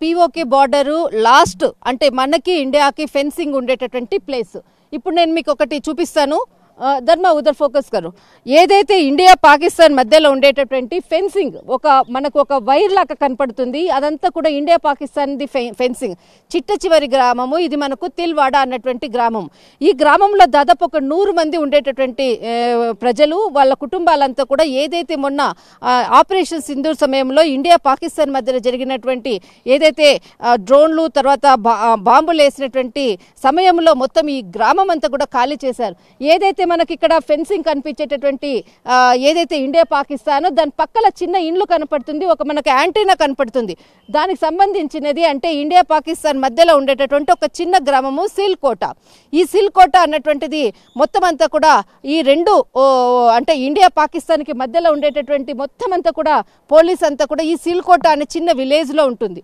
PoK border last అంటే మనకి ఇండియాకి ఫెన్సింగ్ ఉండేటటువంటి ప్లేస్. ఇప్పుడు నేను మీకు ఒకటి చూపిస్తాను. ధర్మ ఉదర్ ఫోకస్ కరు. ఏదైతే ఇండియా పాకిస్తాన్ మధ్యలో ఉండేటటువంటి ఫెన్సింగ్ మనకు ఒక వైర్ లాగా కనపడుతుంది. అదంతా కూడా ఇండియా పాకిస్తాన్ది ఫెన్సింగ్. చిట్ట చివరి గ్రామము ఇది మనకు తిల్వాడ అన్నటువంటి గ్రామం. ఈ గ్రామంలో దాదాపు ఒక 100 మంది ఉండేటటువంటి ప్రజలు వాళ్ళ కుటుంబాలంతా కూడా ఏదైతే మొన్న ఆపరేషన్ సింధూర్ సమయంలో ఇండియా పాకిస్తాన్ మధ్యలో జరిగినటువంటి ఏదైతే డ్రోన్లు తర్వాత బాంబులు వేసినటువంటి సమయంలో మొత్తం ఈ గ్రామం అంతా కూడా ఖాళీ చేశారు. ఏదైతే మనకి ఇక్కడ ఫెన్సింగ్ కనిపించేటటువంటి ఏదైతే ఇండియా పాకిస్తాన్ దాని పక్కల చిన్న ఇండ్లు కనపడుతుంది, ఒక మనకి యాంటీనా కనపడుతుంది. దానికి సంబంధించినది అంటే ఇండియా పాకిస్తాన్ మధ్యలో ఉండేటటువంటి ఒక చిన్న గ్రామము సిల్కోట. ఈ సిల్కోట అన్నటువంటిది మొత్తం అంతా కూడా ఈ రెండు అంటే ఇండియా పాకిస్తాన్కి మధ్యలో ఉండేటటువంటి మొత్తం అంతా కూడా పోలీస్ అంతా కూడా ఈ సిల్కోట అనే చిన్న విలేజ్లో ఉంటుంది.